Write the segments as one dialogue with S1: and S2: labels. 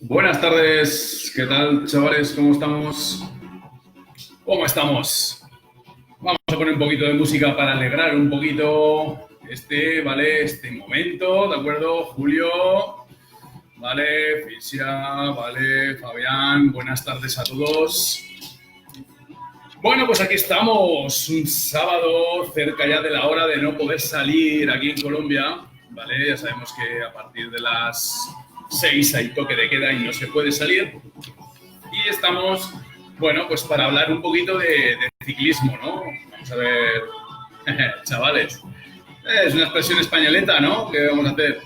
S1: Buenas tardes, ¿qué tal, chavales? ¿Cómo estamos? ¿Cómo estamos? Vamos a poner un poquito de música para alegrar un poquito este momento, ¿de acuerdo? Julio, vale, Fisia, vale, Fabián, buenas tardes a todos. Bueno, pues aquí estamos, un sábado cerca ya de la hora de no poder salir aquí en Colombia, ¿vale? Ya sabemos que a partir de las 6 hay toque de queda y no se puede salir. Y estamos, bueno, pues para hablar un poquito de ciclismo, ¿no? Vamos a ver, chavales, es una expresión españoleta, ¿no? ¿Qué vamos a hacer?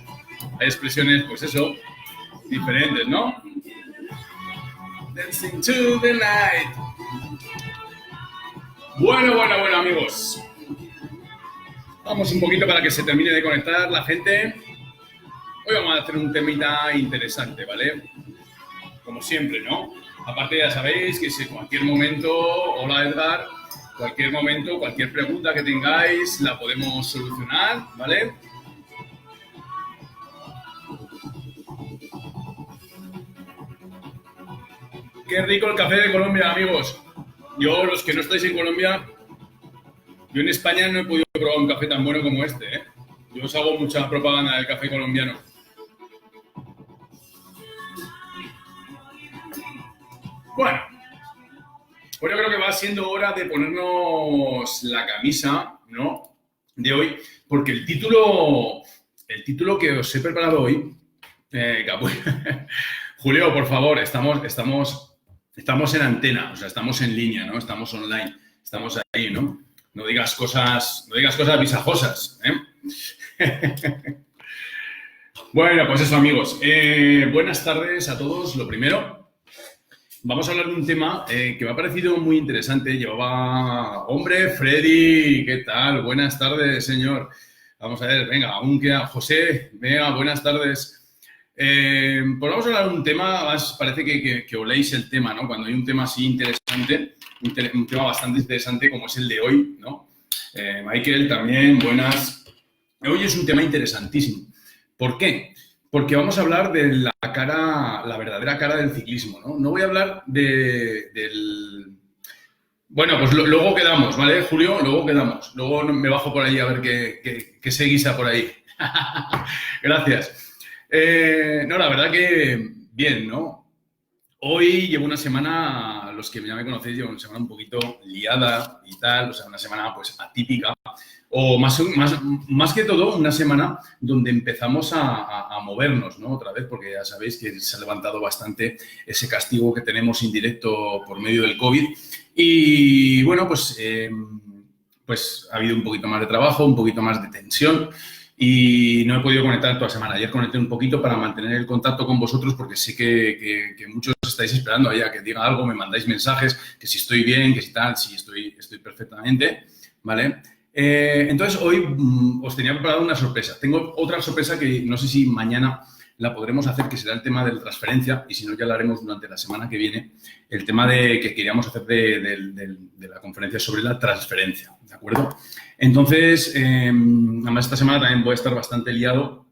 S1: Hay expresiones, pues eso, diferentes, ¿no? Dancing to the night. Bueno, amigos. Vamos un poquito para que se termine de conectar la gente. Hoy vamos a hacer un temita interesante, ¿vale? Como siempre, ¿no? Aparte ya sabéis que si en cualquier momento, hola Edgar, cualquier momento, cualquier pregunta que tengáis la podemos solucionar, ¿vale? Qué rico el café de Colombia, amigos. Yo, los que no estáis en Colombia, yo en España no he podido probar un café tan bueno como este, ¿eh? Yo os hago mucha propaganda del café colombiano. Bueno, pues yo creo que va siendo hora de ponernos la camisa, ¿no? De hoy, porque el título que os he preparado hoy, Julio, por favor, estamos en antena, o sea, estamos en línea, ¿no? Estamos online, estamos ahí, ¿no? No digas cosas visajosas, ¿eh? Bueno, pues eso, amigos. Buenas tardes a todos. Lo primero, vamos a hablar de un tema que me ha parecido muy interesante. Hombre, Freddy, ¿qué tal? Buenas tardes, señor. Vamos a ver, venga, aún queda José. Venga, buenas tardes. Pues vamos a hablar de un tema, parece que oléis el tema, ¿no? Cuando hay un tema así interesante, un tema bastante interesante como es el de hoy, ¿no? Michael, también, buenas. Hoy es un tema interesantísimo. ¿Por qué? Porque vamos a hablar de la verdadera cara del ciclismo, ¿no? No voy a hablar del... Bueno, pues luego quedamos, ¿vale, Julio? Luego quedamos. Luego me bajo por ahí a ver qué se guisa por ahí. Gracias. No, la verdad que bien, ¿no? Hoy llevo una semana, los que ya me conocéis, llevo una semana un poquito liada y tal, o sea, una semana pues atípica, o más que todo una semana donde empezamos a movernos, ¿no? Otra vez, porque ya sabéis que se ha levantado bastante ese castigo que tenemos indirecto por medio del COVID. Y bueno, pues ha habido un poquito más de trabajo, un poquito más de tensión. Y no he podido conectar toda la semana. Ayer conecté un poquito para mantener el contacto con vosotros porque sé que muchos estáis esperando allá que diga algo, me mandáis mensajes, que si estoy bien, que si tal, sí, estoy perfectamente, ¿vale? Entonces, hoy os tenía preparado una sorpresa. Tengo otra sorpresa que no sé si mañana la podremos hacer, que será el tema de la transferencia, y si no, ya la haremos durante la semana que viene, el tema que queríamos hacer de la conferencia sobre la transferencia, ¿de acuerdo? Entonces, además esta semana también voy a estar bastante liado,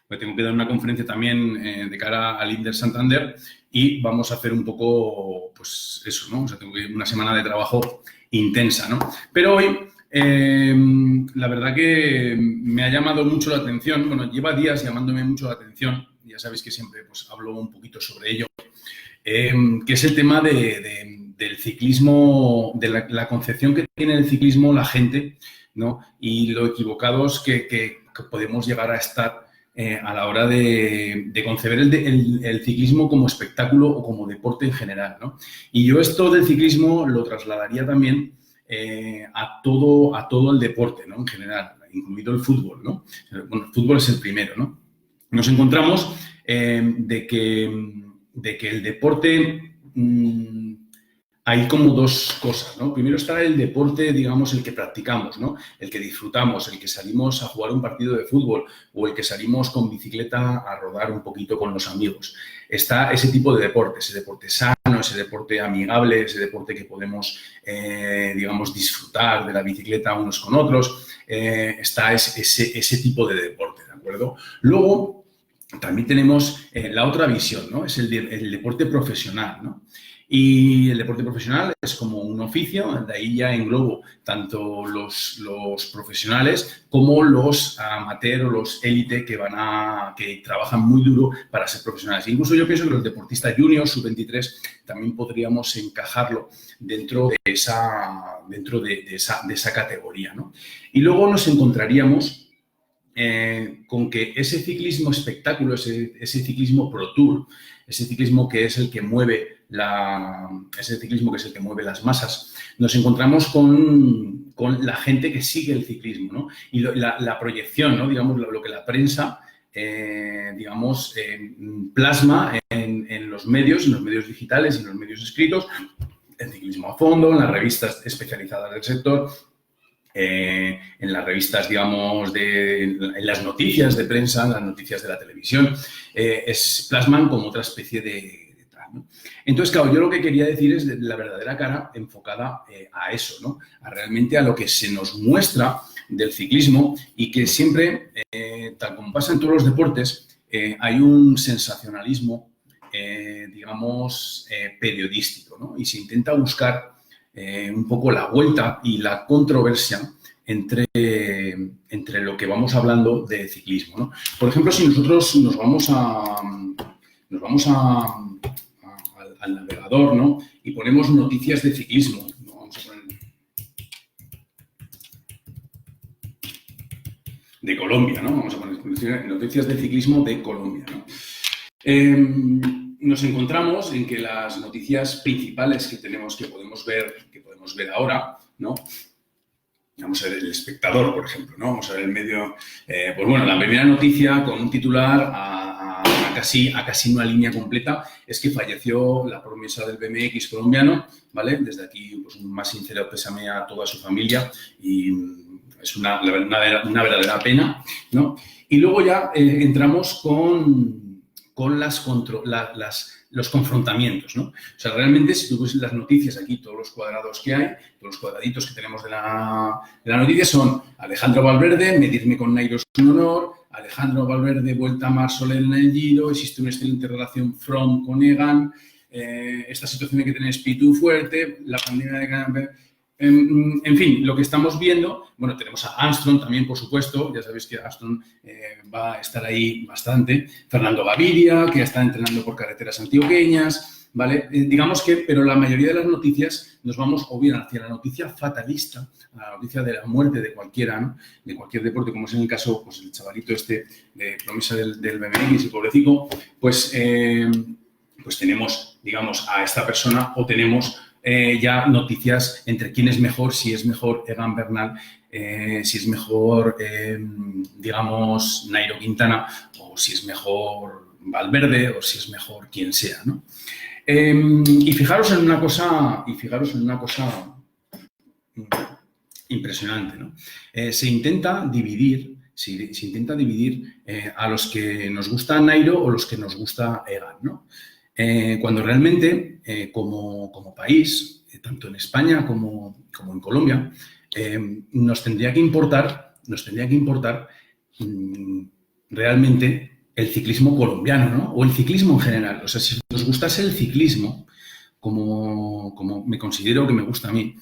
S1: porque tengo que dar una conferencia también de cara al Inter Santander y vamos a hacer un poco, pues eso, ¿no? O sea, tengo una semana de trabajo intensa, ¿no? Pero hoy, la verdad que me ha llamado mucho la atención, bueno, lleva días llamándome mucho la atención, ya sabéis que siempre pues hablo un poquito sobre ello, que es el tema del ciclismo, de la concepción que tiene el ciclismo la gente, ¿no? Y lo equivocados que podemos llegar a estar a la hora de conceber el ciclismo como espectáculo o como deporte en general, ¿no? Y yo esto del ciclismo lo trasladaría también a todo el deporte, ¿no? En general, incluido el fútbol, ¿no? Bueno, el fútbol es el primero, ¿no? Nos encontramos de que el deporte hay como dos cosas, ¿no? Primero está el deporte, digamos, el que practicamos, ¿no? El que disfrutamos, el que salimos a jugar un partido de fútbol o el que salimos con bicicleta a rodar un poquito con los amigos. Está ese tipo de deporte, ese deporte sano, ese deporte amigable, ese deporte que podemos, digamos, disfrutar de la bicicleta unos con otros. Está ese tipo de deporte, ¿de acuerdo? Luego, también tenemos la otra visión, ¿no? Es el deporte profesional, ¿no? Y el deporte profesional es como un oficio, de ahí ya englobo tanto los profesionales como los amateur o los élite que trabajan muy duro para ser profesionales. Incluso yo pienso que los deportistas juniors, sub-23, también podríamos encajarlo dentro de esa categoría, ¿no? Y luego nos encontraríamos con que ese ciclismo espectáculo, ese ciclismo pro tour, ese ciclismo que es el que mueve las masas, nos encontramos con la gente que sigue el ciclismo, ¿no? Y la proyección, ¿no? Digamos, lo que la prensa, plasma en los medios digitales y en los medios escritos, el ciclismo a fondo, en las revistas especializadas del sector, en las revistas, digamos, en las noticias de prensa, en las noticias de la televisión, plasman como otra especie de tal, ¿no? Entonces, claro, yo lo que quería decir es de la verdadera cara enfocada a eso, ¿no? Realmente a lo que se nos muestra del ciclismo y que siempre, tal como pasa en todos los deportes, hay un sensacionalismo, periodístico, ¿no? Y se intenta buscar un poco la vuelta y la controversia entre lo que vamos hablando de ciclismo, ¿no? Por ejemplo, si nosotros nos vamos al navegador, ¿no? Y ponemos noticias de ciclismo, ¿no? Vamos a poner de Colombia, ¿no? Vamos a poner noticias de ciclismo de Colombia, ¿no? Nos encontramos en que las noticias principales que podemos ver ahora, ¿no? Vamos a ver El Espectador, por ejemplo, ¿no? Vamos a ver el medio, pues bueno, la primera noticia con un titular a casi una línea completa es que falleció la promesa del BMX colombiano, ¿vale? Desde aquí, pues un más sincero pésame a toda su familia y es una verdadera pena, ¿no? Y luego ya entramos con los confrontamientos, ¿no? O sea, realmente, si tú ves las noticias aquí, todos los cuadrados que hay, todos los cuadraditos que tenemos de la noticia son Alejandro Valverde, medirme con Nairo es un honor, Alejandro Valverde, vuelta a mar solemne en el Giro, existe una excelente relación Froome con Egan, esta situación hay que tener espíritu fuerte, la pandemia de... En fin, lo que estamos viendo, bueno, tenemos a Armstrong también, por supuesto, ya sabéis que Armstrong va a estar ahí bastante, Fernando Gaviria, que ya está entrenando por carreteras antioqueñas, ¿vale? Digamos que, pero la mayoría de las noticias nos vamos o bien hacia la noticia fatalista, a la noticia de la muerte de cualquiera, ¿no? De cualquier deporte, como es en el caso, pues el chavalito este de promesa del BMX, el pobrecito, pues tenemos, digamos, a esta persona o tenemos ya noticias entre quién es mejor, si es mejor Egan Bernal, si es mejor, digamos, Nairo Quintana, o si es mejor Valverde, o si es mejor quien sea, ¿no? Y fijaros en una cosa impresionante, ¿no? Se intenta dividir a los que nos gusta Nairo o los que nos gusta Egan, ¿no? Cuando realmente, como país, tanto en España como en Colombia, nos tendría que importar realmente el ciclismo colombiano, ¿no? O el ciclismo en general. O sea, si nos gustase el ciclismo, como me considero que me gusta a mí,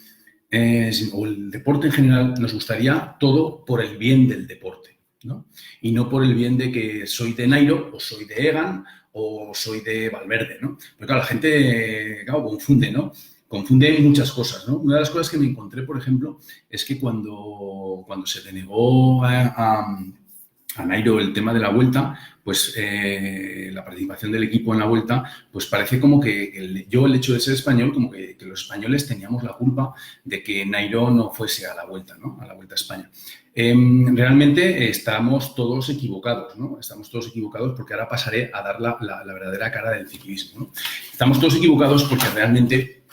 S1: o el deporte en general, nos gustaría todo por el bien del deporte, ¿no? Y no por el bien de que soy de Nairo o soy de Egan o soy de Valverde, ¿no? Porque claro, la gente, claro, confunde, ¿no? Confunde muchas cosas, ¿no? Una de las cosas que me encontré, por ejemplo, es que cuando se denegó a a Nairo el tema de la Vuelta, pues la participación del equipo en la Vuelta, pues parece como que el hecho de ser español, como que los españoles teníamos la culpa de que Nairo no fuese a la Vuelta, ¿no? A la Vuelta a España. Realmente estamos todos equivocados, ¿no? Estamos todos equivocados porque ahora pasaré a dar la verdadera cara del ciclismo, ¿no? Estamos todos equivocados porque realmente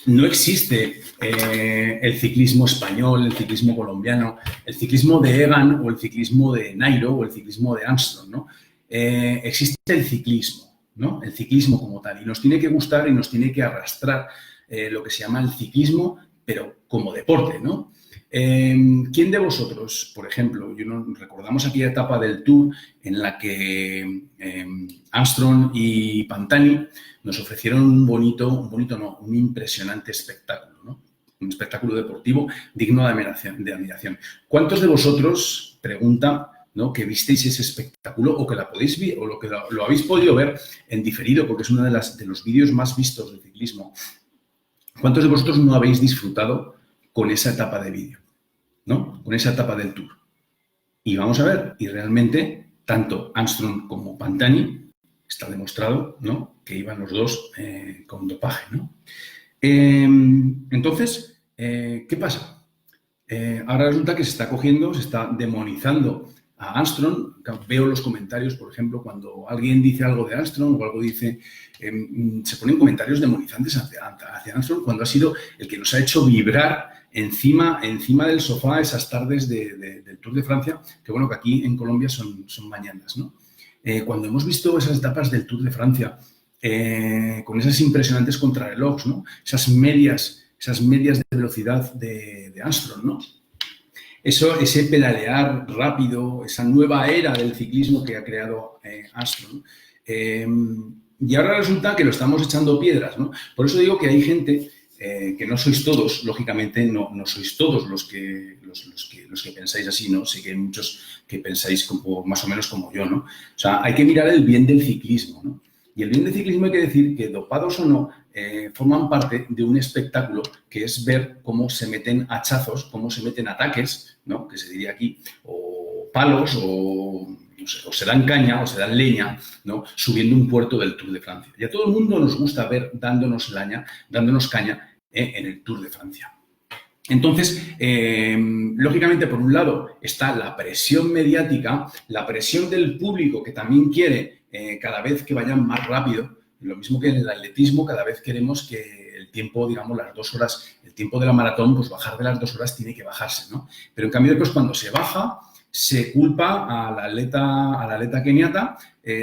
S1: no existe el ciclismo español, el ciclismo colombiano, el ciclismo de Egan o el ciclismo de Nairo o el ciclismo de Armstrong, ¿no? Existe el ciclismo, ¿no? El ciclismo como tal. Y nos tiene que gustar y nos tiene que arrastrar lo que se llama el ciclismo, pero como deporte, ¿no? ¿Quién de vosotros, por ejemplo, recordamos aquella etapa del Tour en la que Armstrong y Pantani nos ofrecieron un impresionante espectáculo, ¿no? Un espectáculo deportivo digno de admiración. ¿Cuántos de vosotros, pregunta, ¿no?, que visteis ese espectáculo o que la podéis ver o lo habéis podido ver en diferido, porque es uno de los vídeos más vistos del ciclismo? ¿Cuántos de vosotros no habéis disfrutado con esa etapa de vídeo, ¿no? Con esa etapa del Tour? Y vamos a ver, y realmente tanto Armstrong como Pantani está demostrado, ¿no?, que iban los dos con dopaje, ¿no? Entonces, ¿qué pasa? Ahora resulta que se está demonizando a Armstrong. Veo los comentarios, por ejemplo, cuando alguien dice algo de Armstrong o algo dice, se ponen comentarios demonizantes hacia Armstrong cuando ha sido el que nos ha hecho vibrar encima del sofá esas tardes del Tour de Francia, que bueno, que aquí en Colombia son mañanas, ¿no? Cuando hemos visto esas etapas del Tour de Francia, con esas impresionantes contrarrelojes, ¿no? Esas medias de velocidad de Armstrong, ¿no? Ese pedalear rápido, esa nueva era del ciclismo que ha creado Armstrong. Y ahora resulta que lo estamos echando piedras, ¿no? Por eso digo que hay gente que no sois todos, lógicamente no sois todos los que pensáis así, ¿no? Sé que hay muchos que pensáis más o menos como yo, ¿no? O sea, hay que mirar el bien del ciclismo, ¿no? Y el bien del ciclismo hay que decir que, dopados o no, forman parte de un espectáculo que es ver cómo se meten hachazos, cómo se meten ataques, ¿no?, que se diría aquí, o palos, o se dan caña o se dan leña, ¿no?, subiendo un puerto del Tour de Francia. Y a todo el mundo nos gusta ver dándonos caña en el Tour de Francia. Entonces, lógicamente, por un lado está la presión mediática, la presión del público que también quiere cada vez que vayan más rápido. Lo mismo que en el atletismo, cada vez queremos que el tiempo, digamos, las 2 horas, el tiempo de la maratón, pues bajar de las 2 horas tiene que bajarse, ¿no? Pero en cambio, pues cuando se baja, se culpa al atleta keniata,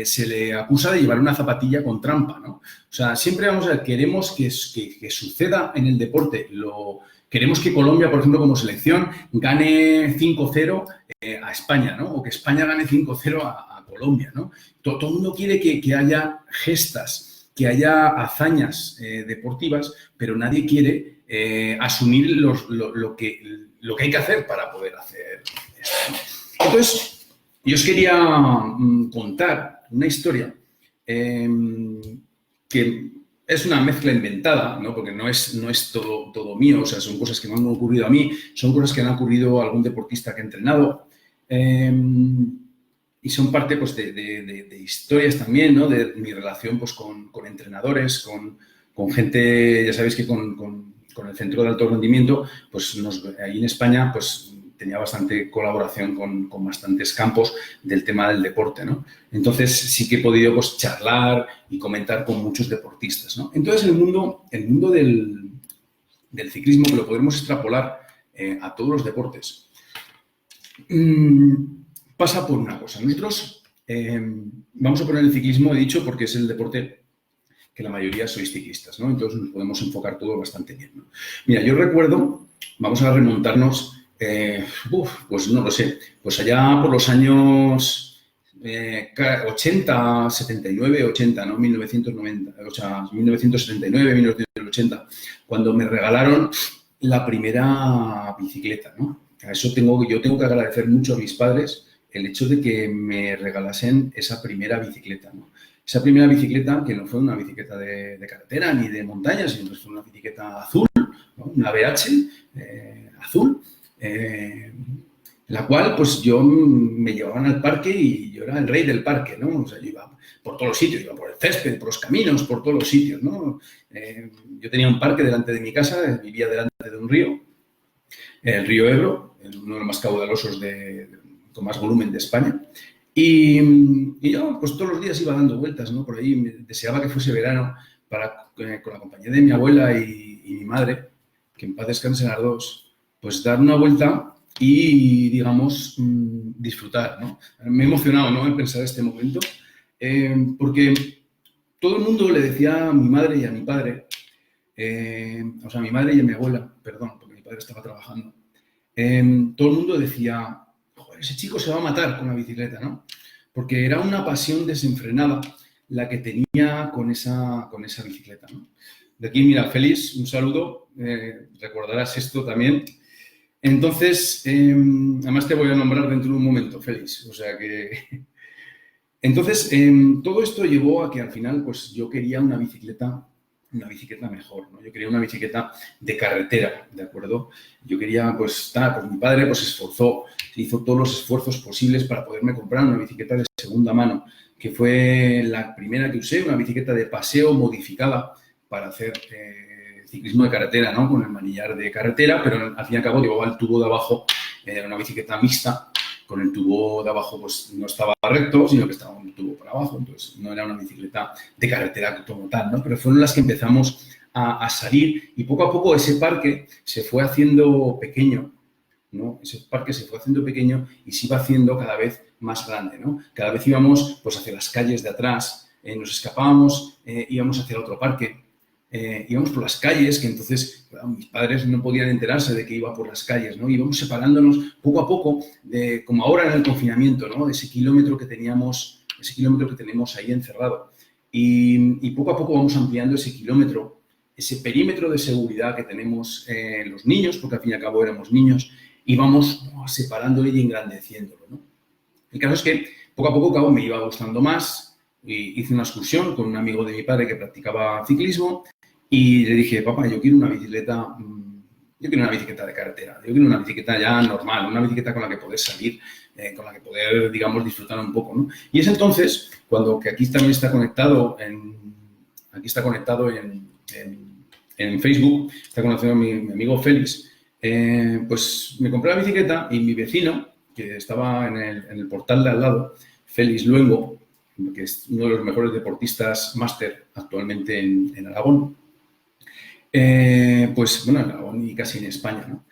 S1: se le acusa de llevar una zapatilla con trampa, ¿no? O sea, siempre vamos a ver, queremos que suceda en el deporte. Queremos que Colombia, por ejemplo, como selección, gane 5-0 a España, ¿no? O que España gane 5-0 a Colombia, ¿no? Todo el mundo quiere que haya gestas, que haya hazañas deportivas, pero nadie quiere asumir lo que hay que hacer para poder hacer esto, ¿no? Entonces, yo os quería contar una historia que es una mezcla inventada, ¿no? Porque no es todo mío, o sea, son cosas que me han ocurrido a mí, son cosas que han ocurrido a algún deportista que he entrenado. Y son parte, pues, de historias también, ¿no? De mi relación, pues, con entrenadores, con gente, ya sabéis que con el Centro de Alto Rendimiento, pues ahí en España, pues tenía bastante colaboración con bastantes campos del tema del deporte, ¿no? Entonces sí que he podido, pues, charlar y comentar con muchos deportistas, ¿no? Entonces el mundo del ciclismo, que lo podemos extrapolar a todos los deportes, pasa por una cosa. Nosotros vamos a poner el ciclismo, he dicho, porque es el deporte que la mayoría sois ciclistas, ¿no? Entonces nos podemos enfocar todo bastante bien, ¿no? Mira, yo recuerdo, vamos a remontarnos, pues no lo sé, pues allá por los años 80, 79, 80, ¿no? 1990, o sea, 1979, 1980, cuando me regalaron la primera bicicleta, ¿no? A eso yo tengo que agradecer mucho a mis padres el hecho de que me regalasen esa primera bicicleta, ¿no? Esa primera bicicleta, que no fue una bicicleta de carretera ni de montaña, sino que fue una bicicleta azul, ¿no? Una BH azul. la cual pues yo me llevaban al parque y yo era el rey del parque, ¿no? O sea, yo iba por todos los sitios, iba por el césped, por los caminos, por todos los sitios, ¿no? Yo tenía un parque delante de mi casa, vivía delante de un río, el río Ebro, uno de los más caudalosos con más volumen de España. Y yo, pues todos los días iba dando vueltas, ¿no? Por ahí deseaba que fuese verano para, con la compañía de mi abuela y mi madre, que en paz descansen las dos, pues dar una vuelta y, digamos, disfrutar, ¿no? Me he emocionado, ¿no?, en pensar este momento, porque todo el mundo le decía a mi madre y a mi padre, o sea, a mi madre y a mi abuela, perdón, porque mi padre estaba trabajando, todo el mundo decía, joder, ese chico se va a matar con la bicicleta, ¿no? Porque era una pasión desenfrenada la que tenía con esa bicicleta, ¿no? De aquí, mira, Félix, un saludo, recordarás esto también. Entonces, además te voy a nombrar dentro de un momento, Félix, o sea que... Entonces, todo esto llevó a que al final, pues yo quería una bicicleta mejor, ¿no? Yo quería una bicicleta de carretera, ¿de acuerdo? Yo quería, pues mi padre pues hizo todos los esfuerzos posibles para poderme comprar una bicicleta de segunda mano, que fue la primera que usé, una bicicleta de paseo modificada para hacer ciclismo de carretera, ¿no? Con el manillar de carretera, pero al fin y al cabo llevaba el tubo de abajo, una bicicleta mixta, con el tubo de abajo pues no estaba recto, sino que estaba un tubo por abajo, entonces no era una bicicleta de carretera como tal, ¿no? Pero fueron las que empezamos a salir y poco a poco ese parque se fue haciendo pequeño, ¿no? Ese parque se fue haciendo pequeño y se iba haciendo cada vez más grande, ¿no? Cada vez íbamos pues hacia las calles de atrás, nos escapábamos, íbamos hacia el otro parque, íbamos por las calles, que entonces mis padres no podían enterarse de que iba por las calles, ¿no? Íbamos separándonos poco a poco, como ahora en el confinamiento, ¿no? De ese kilómetro que tenemos ahí encerrado. Y poco a poco vamos ampliando ese kilómetro, ese perímetro de seguridad que tenemos los niños, porque al fin y al cabo éramos niños, y vamos separándolo y engrandeciéndolo, ¿no? El caso es que poco a poco me iba gustando más, y hice una excursión con un amigo de mi padre que practicaba ciclismo, y le dije, papá, yo quiero una bicicleta de carretera, yo quiero una bicicleta ya normal, una bicicleta con la que poder salir, con la que poder, digamos, disfrutar un poco, ¿no? Y es entonces que aquí también está conectado en Facebook, está conocido mi amigo Félix, pues me compré la bicicleta y mi vecino, que estaba en el portal de al lado, Félix Luengo, que es uno de los mejores deportistas máster actualmente en Aragón, pues bueno, en Aragón y casi en España, ¿no?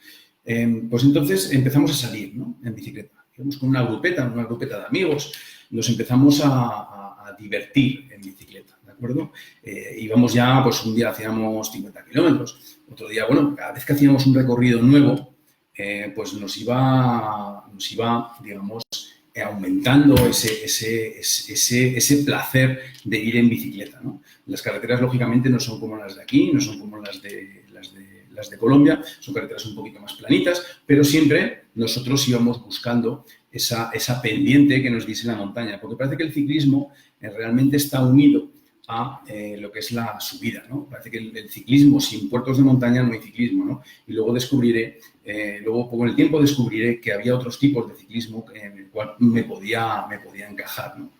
S1: Pues entonces empezamos a salir, ¿no?, en bicicleta. Íbamos con una grupeta de amigos, nos empezamos a divertir en bicicleta, ¿de acuerdo? Íbamos ya, pues un día hacíamos 50 kilómetros, otro día, bueno, cada vez que hacíamos un recorrido nuevo, pues nos iba, digamos, aumentando ese placer de ir en bicicleta, ¿no? Las carreteras, lógicamente, no son como las de aquí, no son como las de Colombia, son carreteras un poquito más planitas, pero siempre nosotros íbamos buscando esa pendiente que nos diese la montaña, porque parece que el ciclismo realmente está unido a lo que es la subida, ¿no? Parece que el ciclismo sin puertos de montaña no hay ciclismo, ¿no? Y luego con el tiempo descubriré que había otros tipos de ciclismo en el cual me podía encajar, ¿no?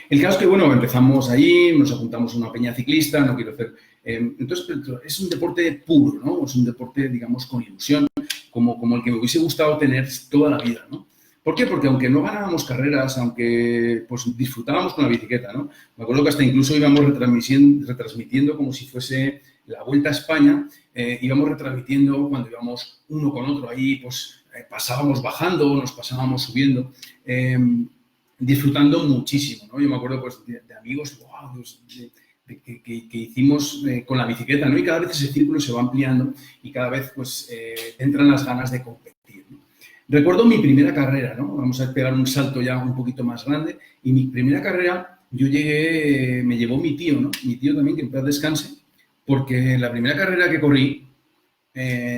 S1: El caso es que, bueno, empezamos allí, nos apuntamos a una peña ciclista, no quiero hacer... entonces, es un deporte puro, ¿no? Es un deporte, digamos, con ilusión, como el que me hubiese gustado tener toda la vida, ¿no? ¿Por qué? Porque aunque no ganábamos carreras, aunque pues disfrutábamos con la bicicleta, ¿no? Me acuerdo que hasta incluso íbamos retransmitiendo como si fuese la Vuelta a España, íbamos retransmitiendo cuando íbamos uno con otro ahí, pues pasábamos bajando, nos pasábamos subiendo, disfrutando muchísimo, ¿no? Yo me acuerdo pues de amigos, wow, que hicimos con la bicicleta, ¿no? Y cada vez ese círculo se va ampliando y cada vez pues entran las ganas de competir, ¿no? Recuerdo mi primera carrera, ¿no? Vamos a pegar un salto ya un poquito más grande. Y mi primera carrera, me llevó mi tío, ¿no? Mi tío también, que en paz descanse, porque la primera carrera que corrí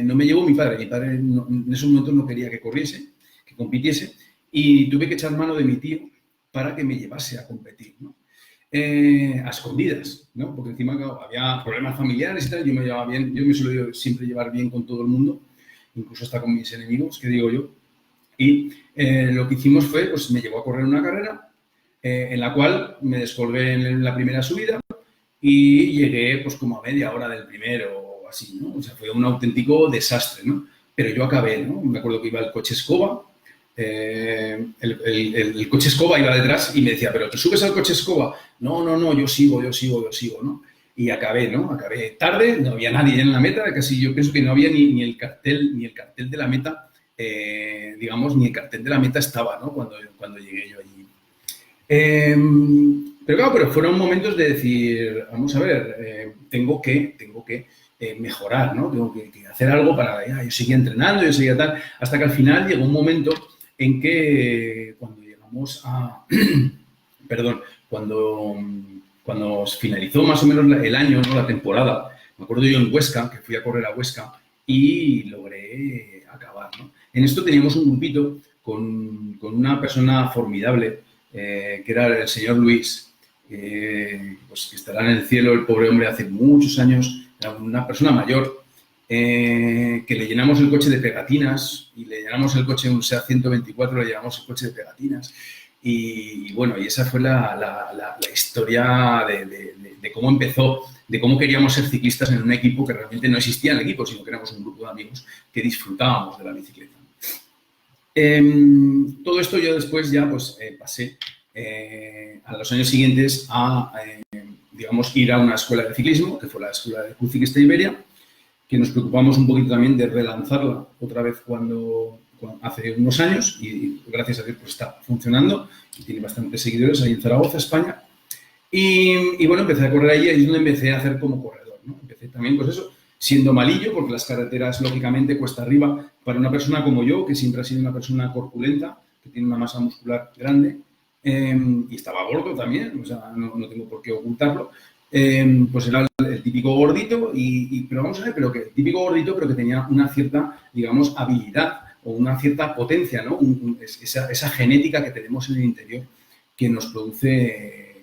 S1: no me llevó mi padre. Mi padre en esos momentos no quería que corriese, que compitiese, y tuve que echar mano de mi tío para que me llevase a competir, ¿no? A escondidas, ¿no? Porque encima claro, había problemas familiares y tal, yo me llevaba bien, yo me suelo siempre llevar bien con todo el mundo, incluso hasta con mis enemigos, que digo yo. Y lo que hicimos fue, pues me llevó a correr una carrera en la cual me descolgué en la primera subida y llegué pues como a media hora del primero o así, ¿no? O sea, fue un auténtico desastre, ¿no? Pero yo acabé, ¿no? Me acuerdo que iba el coche escoba, el coche escoba iba detrás y me decía, ¿pero te subes al coche escoba? No, yo sigo, ¿no? Y acabé, ¿no? Acabé tarde, no había nadie en la meta, casi yo pienso que no había ni el cartel de la meta, digamos, ni el cartel de la meta estaba, ¿no? Cuando llegué yo allí. Pero claro, pero fueron momentos de decir, vamos a ver, tengo que mejorar, ¿no? Tengo que hacer algo para, yo seguía entrenando, yo seguía tal, hasta que al final llegó un momento en que cuando llegamos a, perdón, cuando finalizó más o menos el año, ¿no? La temporada, me acuerdo yo en Huesca, que fui a correr a Huesca y logré acabar, ¿no? En esto teníamos un grupito con una persona formidable, que era el señor Luis, pues que estará en el cielo, el pobre hombre, hace muchos años, era una persona mayor, que le llenamos el coche de pegatinas y le llenamos el coche, un SEAT 124, le llenamos el coche de pegatinas. Y bueno, y esa fue la historia de cómo empezó, de cómo queríamos ser ciclistas en un equipo que realmente no existía en el equipo, sino que éramos un grupo de amigos que disfrutábamos de la bicicleta. Todo esto yo después ya pues pasé a los años siguientes a, digamos, ir a una escuela de ciclismo, que fue la escuela de Club Ciclista Iberia, que nos preocupamos un poquito también de relanzarla otra vez hace unos años y gracias a Dios pues está funcionando y tiene bastantes seguidores ahí en Zaragoza, España. Y bueno, empecé a correr allí y ahí es donde empecé a hacer como corredor, ¿no? Empecé también, pues eso, siendo malillo, porque las carreteras, lógicamente, cuesta arriba para una persona como yo, que siempre ha sido una persona corpulenta, que tiene una masa muscular grande, y estaba gordo también, o sea, no tengo por qué ocultarlo, pues era el típico gordito, pero vamos a ver, pero que el típico gordito, pero que tenía una cierta, digamos, habilidad o una cierta potencia, ¿no? Esa genética que tenemos en el interior que nos produce,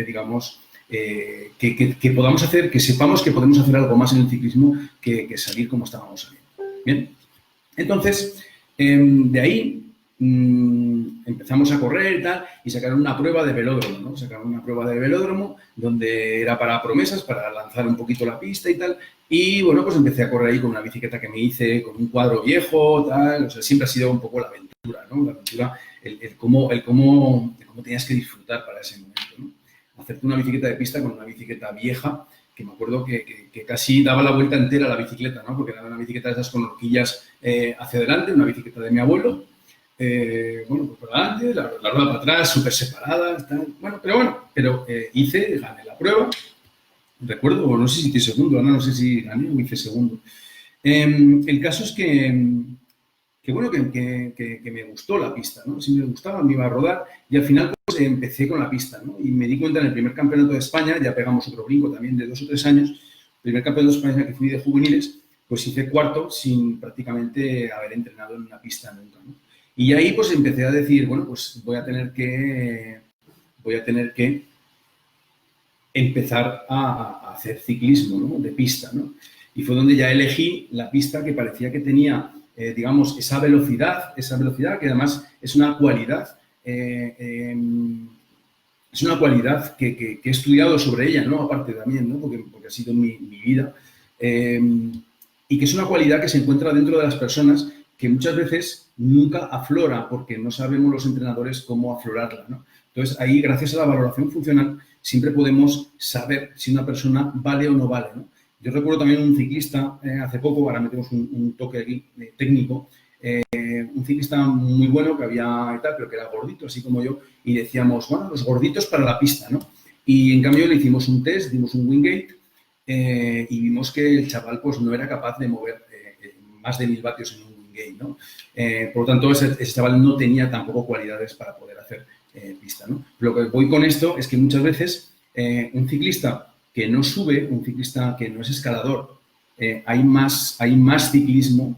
S1: digamos, que podamos hacer, que sepamos que podemos hacer algo más en el ciclismo que salir como estábamos saliendo. Bien, entonces, de ahí empezamos a correr y tal, y sacaron una prueba de velódromo, ¿no? Sacaron una prueba de velódromo donde era para promesas, para lanzar un poquito la pista y tal, y bueno, pues empecé a correr ahí con una bicicleta que me hice, con un cuadro viejo, tal, o sea, siempre ha sido un poco la aventura, ¿no? La aventura, el cómo tenías que disfrutar para ese momento, ¿no? Hacerte una bicicleta de pista con una bicicleta vieja, que me acuerdo que casi daba la vuelta entera a la bicicleta, ¿no? Porque era una bicicleta de esas con horquillas hacia adelante, una bicicleta de mi abuelo, bueno, pues por adelante, la rueda para atrás, súper separada, tal. Bueno, pero gané la prueba, recuerdo, no sé si hice segundo, no sé si gané o hice segundo. El caso es que bueno, que me gustó la pista, ¿no? Si me gustaba, me iba a rodar y al final pues empecé con la pista, ¿no? Y me di cuenta en el primer campeonato de España, ya pegamos otro brinco también de 2 o 3 años, el primer campeonato de España que fui de juveniles, pues hice cuarto sin prácticamente haber entrenado en una pista nunca, ¿no? Y ahí pues empecé a decir, bueno, pues voy a tener que empezar a hacer ciclismo, ¿no? De pista, ¿no? Y fue donde ya elegí la pista que parecía que tenía, digamos, esa velocidad que además es una cualidad, que he estudiado sobre ella, ¿no? Aparte también, ¿no? Porque ha sido mi vida. Y que es una cualidad que se encuentra dentro de las personas que muchas veces nunca aflora porque no sabemos los entrenadores cómo aflorarla, ¿no? Entonces, ahí, gracias a la valoración funcional, siempre podemos saber si una persona vale o no vale, ¿no? Yo recuerdo también un ciclista, hace poco, ahora metemos un toque aquí técnico, un ciclista muy bueno que había tal, pero que era gordito, así como yo, y decíamos, bueno, los gorditos para la pista, ¿no? Y en cambio le hicimos un test, dimos un Wingate y vimos que el chaval pues no era capaz de mover más de 1000 vatios en un Wingate, ¿no? Por lo tanto, ese chaval no tenía tampoco cualidades para poder hacer pista, ¿no? Lo que voy con esto es que muchas veces un ciclista que no sube, un ciclista que no es escalador, hay más ciclismo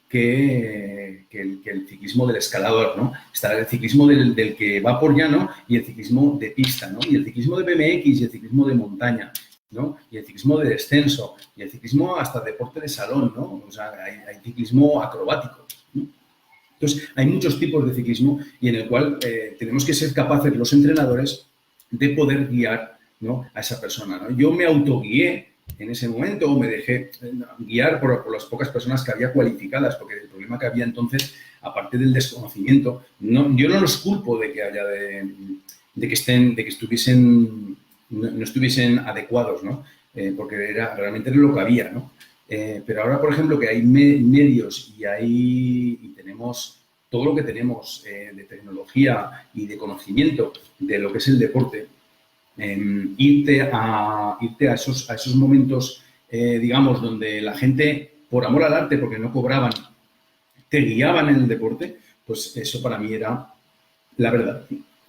S1: que el ciclismo del escalador, ¿no? Está el ciclismo del que va por llano y el ciclismo de pista, ¿no? Y el ciclismo de BMX y el ciclismo de montaña, ¿no? Y el ciclismo de descenso y el ciclismo hasta deporte de salón, ¿no? O sea, hay ciclismo acrobático, ¿no? Entonces, hay muchos tipos de ciclismo y en el cual tenemos que ser capaces los entrenadores de poder guiar, ¿no?, a esa persona, ¿no? Yo me autoguié en ese momento o me dejé guiar por las pocas personas que había cualificadas, porque el problema que había entonces, aparte del desconocimiento, yo no los culpo de que haya de que estuviesen, no estuviesen adecuados, ¿no? Porque realmente era lo que había, ¿no? Pero ahora, por ejemplo, que hay medios y tenemos todo lo que tenemos de tecnología y de conocimiento de lo que es el deporte, irte a esos momentos, digamos, donde la gente, por amor al arte, porque no cobraban, te guiaban en el deporte, pues eso para mí era la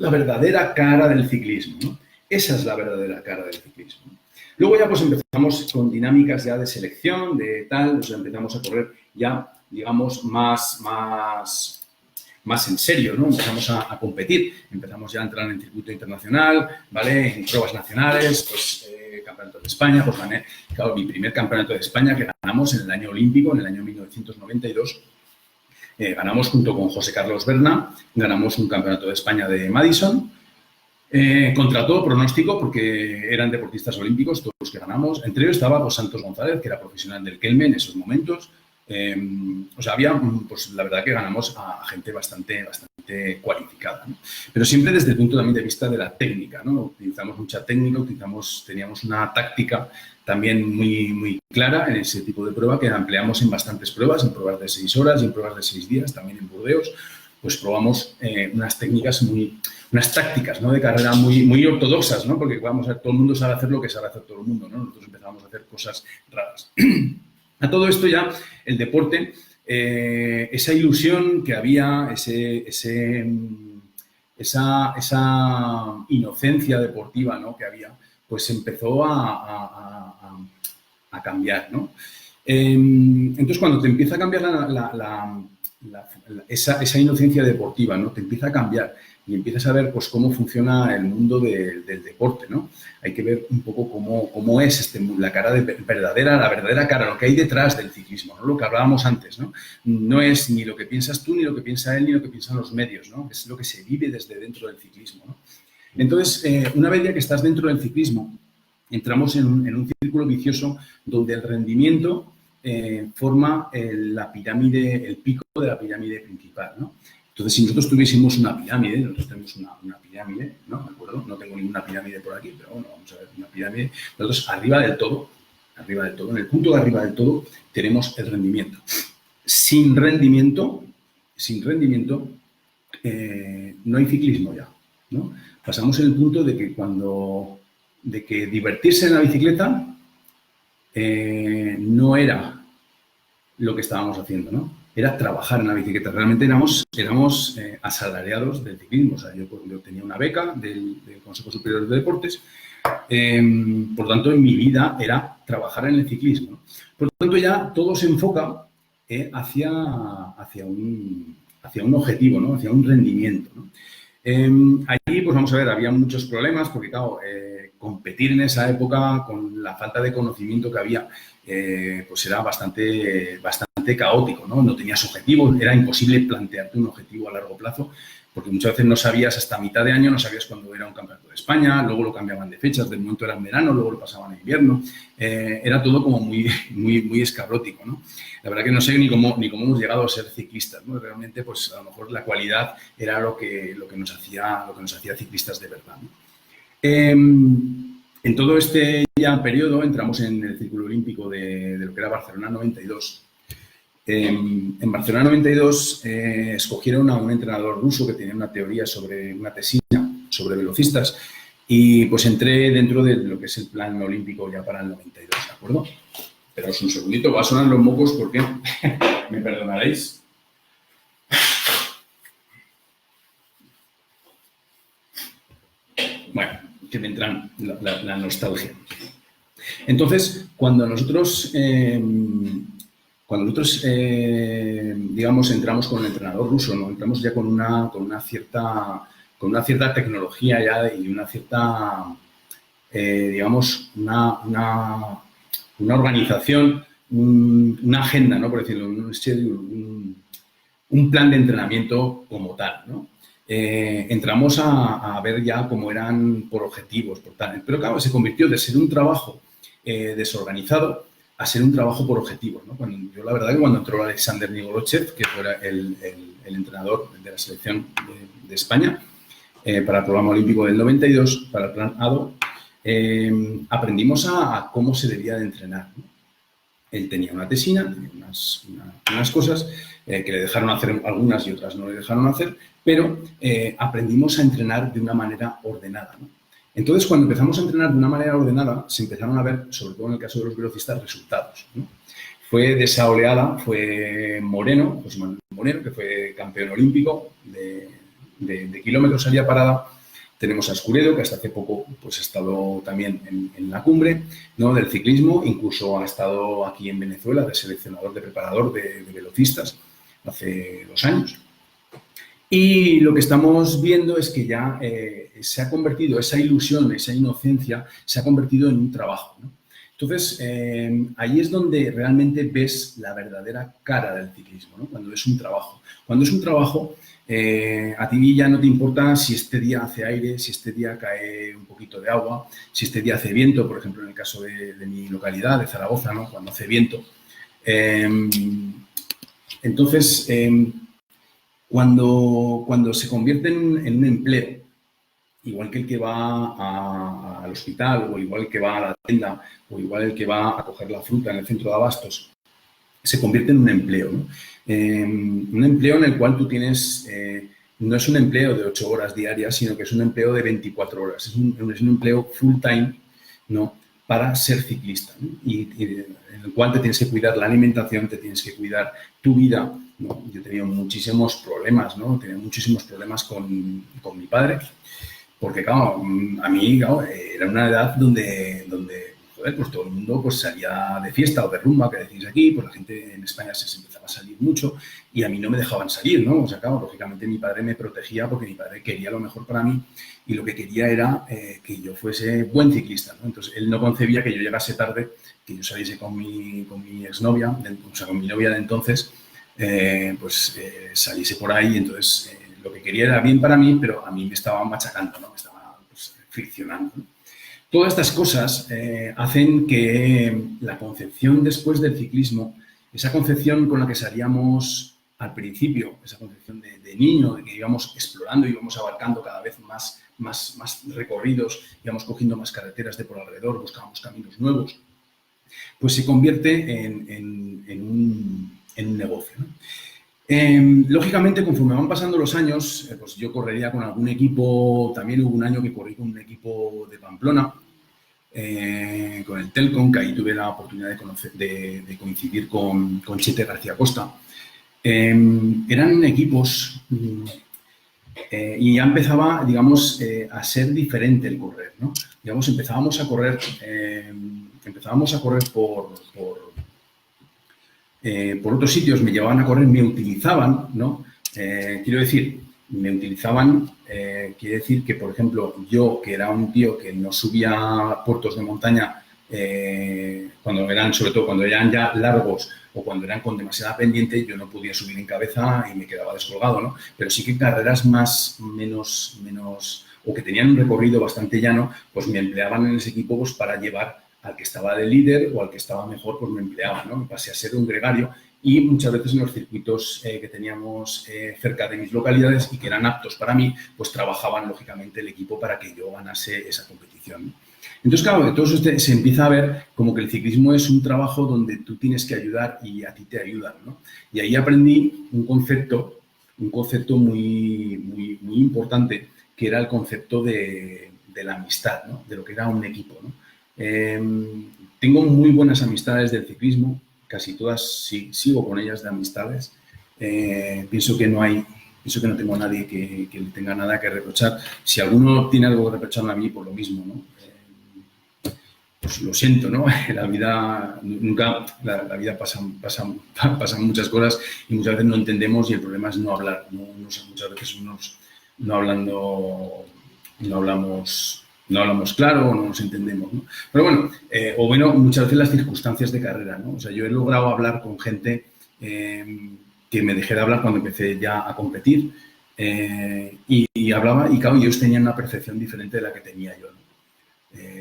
S1: verdadera cara del ciclismo, ¿no? Esa es la verdadera cara del ciclismo. Luego ya pues empezamos con dinámicas ya de selección, de tal, o sea, empezamos a correr ya, digamos, más en serio, ¿no? Empezamos a competir, empezamos ya a entrar en el circuito internacional, ¿vale? En pruebas nacionales, pues campeonato de España, pues gané, claro, mi primer campeonato de España que ganamos en el año olímpico, en el año 1992. Ganamos junto con José Carlos Berna, ganamos un campeonato de España de Madison, contra todo pronóstico, porque eran deportistas olímpicos todos los que ganamos. Entre ellos estaba pues, Santos González, que era profesional del Kelme en esos momentos. O sea, había, pues la verdad que ganamos a gente bastante cualificada, ¿no? Pero siempre desde el punto también de vista de la técnica, ¿no? Utilizamos mucha técnica, teníamos una táctica también muy clara en ese tipo de prueba que empleamos en bastantes pruebas, en pruebas de 6 horas y en pruebas de 6 días, también en Burdeos. Pues probamos unas tácticas, ¿no?, de carrera muy ortodoxas, ¿no? Porque vamos a ver, todo el mundo sabe hacer lo que sabe hacer todo el mundo, ¿no? Nosotros empezamos a hacer cosas raras. A todo esto ya el deporte, esa ilusión que había, esa inocencia deportiva, ¿no?, que había, pues empezó a cambiar, ¿no? Entonces, cuando te empieza a cambiar esa inocencia deportiva, ¿no?, te empieza a cambiar y empiezas a ver pues cómo funciona el mundo del deporte, ¿no? Hay que ver un poco cómo es la verdadera cara, lo que hay detrás del ciclismo, ¿no? Lo que hablábamos antes, ¿no? No es ni lo que piensas tú, ni lo que piensa él, ni lo que piensan los medios, ¿no? Es lo que se vive desde dentro del ciclismo, ¿no? Entonces, una vez ya que estás dentro del ciclismo, entramos en un círculo vicioso donde el rendimiento forma la pirámide, el pico de la pirámide principal, ¿no? Entonces, si nosotros tuviésemos una pirámide, nosotros tenemos una pirámide, ¿no? ¿De acuerdo? No tengo ninguna pirámide por aquí, pero bueno, vamos a ver una pirámide. Nosotros, arriba del todo, en el punto de arriba del todo, tenemos el rendimiento. Sin rendimiento, no hay ciclismo ya, ¿no? Pasamos en el punto de que divertirse en la bicicleta no era lo que estábamos haciendo, ¿no? Era trabajar en la bicicleta. Realmente éramos asalariados del ciclismo. O sea, yo tenía una beca del Consejo Superior de Deportes. Por tanto, en mi vida era trabajar en el ciclismo, ¿no? Por lo tanto, ya todo se enfoca hacia un objetivo, ¿no? Hacia un rendimiento, ¿no? Allí, pues vamos a ver, había muchos problemas porque, claro, competir en esa época con la falta de conocimiento que había, pues era bastante caótico, ¿no? No tenías objetivos, era imposible plantearte un objetivo a largo plazo porque muchas veces no sabías, hasta mitad de año no sabías cuándo era un campeonato de España, luego lo cambiaban de fechas, de momento era en verano, luego lo pasaban en invierno, era todo como muy escabrótico, ¿no? La verdad que no sé ni cómo hemos llegado a ser ciclistas, ¿no? Realmente, pues a lo mejor la cualidad era lo que nos hacía ciclistas de verdad, ¿no? En todo este ya periodo entramos en el círculo olímpico de lo que era Barcelona 92. En Barcelona 92 escogieron a un entrenador ruso que tenía una tesina sobre velocistas y pues entré dentro de lo que es el plan olímpico ya para el 92, ¿de acuerdo? Esperaos un segundito, va a sonar los mocos porque me perdonaréis. Bueno, que me entra la nostalgia. Entonces, cuando nosotros digamos, entramos con el entrenador ruso, ¿no? Entramos ya con una cierta tecnología ya y una cierta, digamos, una organización, una agenda, ¿no? Por decirlo, un schedule, un plan de entrenamiento como tal, ¿no? Entramos a ver ya cómo eran por objetivos, por tal. Pero claro, se convirtió de ser un trabajo desorganizado a ser un trabajo por objetivos, ¿no? Yo la verdad que cuando entró Alexander Nigolochev, que fuera el entrenador de la selección de España para el programa olímpico del 92, para el plan ADO, aprendimos a cómo se debía de entrenar, ¿no? Él tenía una tesina, tenía unas cosas que le dejaron hacer algunas y otras no le dejaron hacer, pero aprendimos a entrenar de una manera ordenada, ¿no? Entonces, cuando empezamos a entrenar de una manera ordenada, se empezaron a ver, sobre todo en el caso de los velocistas, resultados, ¿no? Fue de esa oleada, fue Moreno, José Manuel Moreno, que fue campeón olímpico de kilómetros a vía parada. Tenemos a Escuredo, que hasta hace poco pues, ha estado también en la cumbre, ¿no?, del ciclismo. Incluso ha estado aquí en Venezuela de seleccionador, de preparador de velocistas hace 2 años. Y lo que estamos viendo es que ya se ha convertido, esa ilusión, esa inocencia, se ha convertido en un trabajo, ¿no? Entonces, ahí es donde realmente ves la verdadera cara del ciclismo, ¿no? Cuando es un trabajo. Cuando es un trabajo, a ti ya no te importa si este día hace aire, si este día cae un poquito de agua, si este día hace viento, por ejemplo, en el caso de mi localidad, de Zaragoza, ¿no?, cuando hace viento. Entonces, cuando se convierte en un empleo, igual que el que va al hospital, o igual que va a la tienda, o igual el que va a coger la fruta en el centro de abastos, se convierte en un empleo, ¿no? Un empleo en el cual tú tienes, no es un empleo de 8 horas diarias, sino que es un empleo de 24 horas. Es un empleo full time, ¿no?, para ser ciclista, ¿no? Y en el cual te tienes que cuidar la alimentación, te tienes que cuidar tu vida, ¿no? Yo he tenido muchísimos problemas, ¿no? Tenía muchísimos problemas con mi padre, porque, claro, a mí, claro, era una edad donde joder, pues todo el mundo pues salía de fiesta o de rumba, que decís aquí, pues la gente en España se empezaba a salir mucho y a mí no me dejaban salir, ¿no? O sea, claro, lógicamente mi padre me protegía porque mi padre quería lo mejor para mí y lo que quería era que yo fuese buen ciclista, ¿no? Entonces, él no concebía que yo llegase tarde, que yo saliese con mi exnovia, o sea, con mi novia de entonces, saliese por ahí y entonces lo que quería era bien para mí, pero a mí me estaba machacando, ¿no? Me estaba pues, friccionando, ¿no? Todas estas cosas hacen que la concepción después del ciclismo, esa concepción con la que salíamos al principio, esa concepción de niño, de que íbamos explorando, íbamos abarcando cada vez más recorridos, íbamos cogiendo más carreteras de por alrededor, buscábamos caminos nuevos, pues se convierte en un negocio, ¿no? Lógicamente, conforme van pasando los años, pues yo correría con algún equipo. También hubo un año que corrí con un equipo de Pamplona, con el Telcom, que ahí tuve la oportunidad de coincidir con Chete García Costa. Eran equipos y ya empezaba, digamos, a ser diferente el correr, ¿no? Digamos, empezábamos a correr por otros sitios, me llevaban a correr, me utilizaban, ¿no? Quiero decir, me utilizaban, quiere decir que, por ejemplo, yo, que era un tío que no subía puertos de montaña, sobre todo cuando eran ya largos o cuando eran con demasiada pendiente, yo no podía subir en cabeza y me quedaba descolgado, ¿no? Pero sí que carreras menos, o que tenían un recorrido bastante llano, pues me empleaban en ese equipo pues, para llevar al que estaba de líder o al que estaba mejor, pues me empleaba, ¿no? Me pasé a ser un gregario y muchas veces en los circuitos que teníamos cerca de mis localidades y que eran aptos para mí, pues trabajaban lógicamente el equipo para que yo ganase esa competición, ¿no? Entonces, claro, de todo eso se empieza a ver como que el ciclismo es un trabajo donde tú tienes que ayudar y a ti te ayudan, ¿no? Y ahí aprendí un concepto muy importante, que era el concepto de la amistad, ¿no? De lo que era un equipo, ¿no? Tengo muy buenas amistades del ciclismo, casi todas sigo con ellas de amistades. Pienso que no tengo a nadie que le tenga nada que reprochar. Si alguno tiene algo que reprocharme a mí, por lo mismo, ¿no? Pues lo siento, ¿no? La vida pasan muchas cosas y muchas veces no entendemos y el problema es no hablar. Muchas veces no hablamos claro o no nos entendemos, ¿no? Pero bueno, muchas veces las circunstancias de carrera, ¿no? O sea, yo he logrado hablar con gente que me dejé de hablar cuando empecé ya a competir y hablaba y, claro, ellos tenían una percepción diferente de la que tenía yo, ¿no?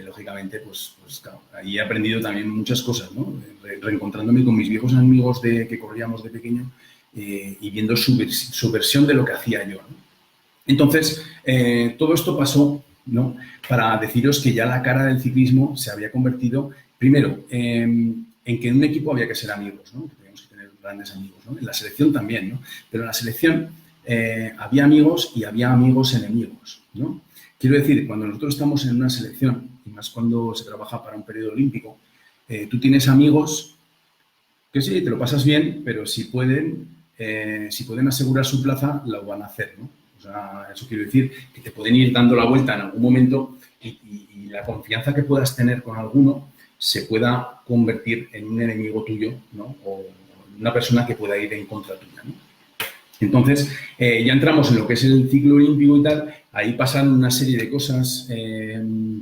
S1: Lógicamente, pues claro, ahí he aprendido también muchas cosas, ¿no? Reencontrándome con mis viejos amigos que corríamos de pequeño y viendo su versión de lo que hacía yo, ¿no? Entonces, todo esto pasó, ¿no?, para deciros que ya la cara del ciclismo se había convertido, primero, en que en un equipo había que ser amigos, ¿no? Que teníamos que tener grandes amigos, ¿no? En la selección también, ¿no? Pero en la selección había amigos y había amigos enemigos, ¿no? Quiero decir, cuando nosotros estamos en una selección, y más cuando se trabaja para un periodo olímpico, tú tienes amigos que sí, te lo pasas bien, pero si pueden asegurar su plaza, lo van a hacer, ¿no? O sea, eso quiero decir que te pueden ir dando la vuelta en algún momento y la confianza que puedas tener con alguno se pueda convertir en un enemigo tuyo, ¿no? O una persona que pueda ir en contra tuya, ¿no? Entonces, ya entramos en lo que es el ciclo olímpico y tal. Ahí pasan una serie de cosas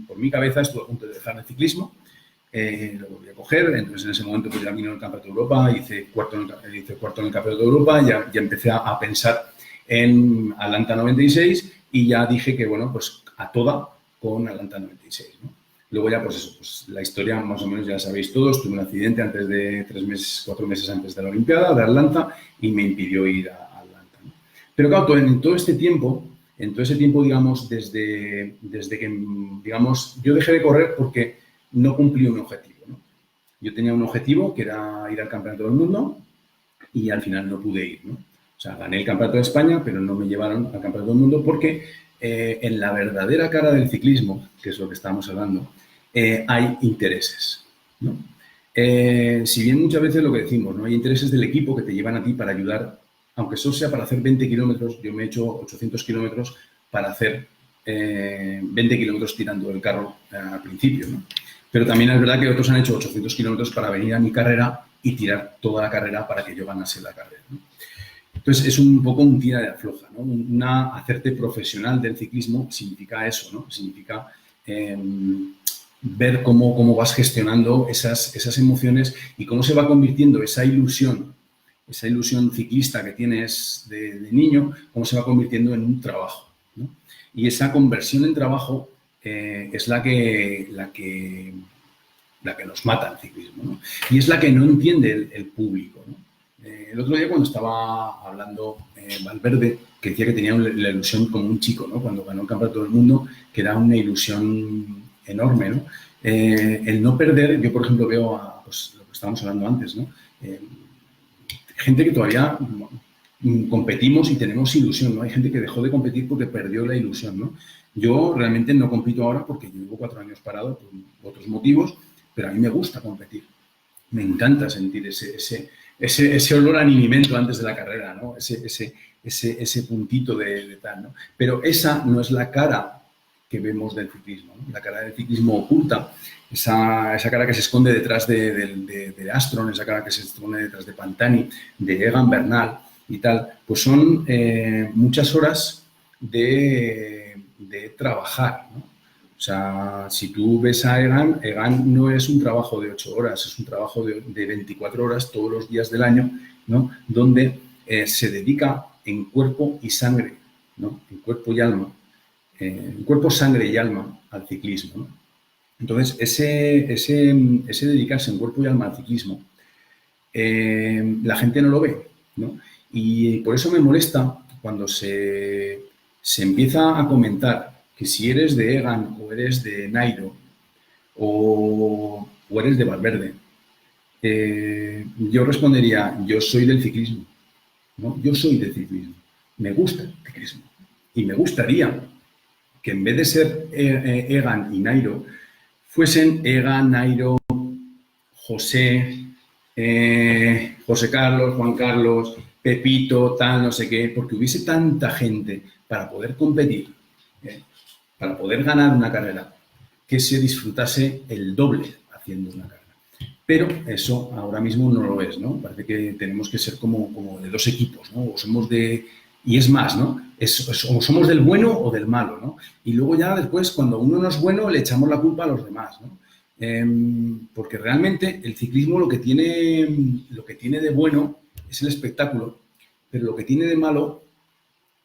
S1: por mi cabeza. Estuve a punto de dejar el ciclismo. Lo volví a coger. Entonces, en ese momento, pues ya vino el Campeonato de Europa. Hice cuarto en el Campeonato de Europa. Ya empecé a pensar en Atlanta 96 y ya dije que, bueno, pues a toda con Atlanta 96, ¿no? Luego ya, pues eso, pues la historia más o menos ya la sabéis todos. Tuve un accidente antes de 4 meses antes de la Olimpiada de Atlanta y me impidió ir a Atlanta, ¿no? Pero claro, en todo ese tiempo, digamos, desde que, digamos, yo dejé de correr porque no cumplí un objetivo, ¿no? Yo tenía un objetivo que era ir al Campeonato del Mundo y al final no pude ir, ¿no? O sea, gané el Campeonato de España, pero no me llevaron al Campeonato del Mundo porque en la verdadera cara del ciclismo, que es lo que estábamos hablando, hay intereses, ¿no? Si bien muchas veces lo que decimos, ¿no? Hay intereses del equipo que te llevan a ti para ayudar, aunque eso sea para hacer 20 kilómetros, yo me he hecho 800 kilómetros para hacer 20 kilómetros tirando el carro al principio, ¿no? Pero también es verdad que otros han hecho 800 kilómetros para venir a mi carrera y tirar toda la carrera para que yo ganase la carrera, ¿no? Entonces, es un poco un tira de afloja, ¿no? Hacerte profesional del ciclismo significa eso, ¿no? Significa ver cómo vas gestionando esas emociones y cómo se va convirtiendo esa ilusión ciclista que tienes de niño, cómo se va convirtiendo en un trabajo, ¿no? Y esa conversión en trabajo es la que nos mata el ciclismo, ¿no? Y es la que no entiende el público, ¿no? El otro día cuando estaba hablando Valverde, que decía que tenía la ilusión como un chico, ¿no? Cuando ganó el Campeonato del Mundo, que era una ilusión enorme, ¿no? El no perder, yo por ejemplo veo pues, lo que estábamos hablando antes, ¿no? Gente que todavía competimos y tenemos ilusión, ¿no? Hay gente que dejó de competir porque perdió la ilusión, ¿no? Yo realmente no compito ahora porque llevo 4 años parado por otros motivos, pero a mí me gusta competir. Me encanta sentir ese olor a ninimento antes de la carrera, ¿no? Ese puntito de tal, ¿no? Pero esa no es la cara que vemos del ciclismo, ¿no? La cara del ciclismo oculta, esa cara que se esconde detrás de Astron, esa cara que se esconde detrás de Pantani, de Egan Bernal y tal, pues son muchas horas de trabajar, ¿no? O sea, si tú ves a Egan no es un trabajo de 8 horas, es un trabajo de 24 horas todos los días del año, ¿no? Donde se dedica en cuerpo y sangre, ¿no? En cuerpo y alma, en cuerpo, sangre y alma al ciclismo, ¿no? Entonces, ese dedicarse en cuerpo y alma al ciclismo, la gente no lo ve, ¿no? Y por eso me molesta cuando se empieza a comentar que si eres de Egan o eres de Nairo o eres de Valverde, yo respondería, yo soy del ciclismo, ¿no? Yo soy del ciclismo, me gusta el ciclismo y me gustaría que en vez de ser Egan y Nairo, fuesen Egan, Nairo, José, José Carlos, Juan Carlos, Pepito, tal, no sé qué, porque hubiese tanta gente para poder competir, para poder ganar una carrera, que se disfrutase el doble haciendo una carrera. Pero eso ahora mismo no lo es, ¿no? Parece que tenemos que ser como de 2 equipos, ¿no? O somos y es más, ¿no? O somos del bueno o del malo, ¿no? Y luego ya después, cuando uno no es bueno, le echamos la culpa a los demás, ¿no? Porque realmente el ciclismo lo que tiene de bueno es el espectáculo
S2: pero lo que tiene de malo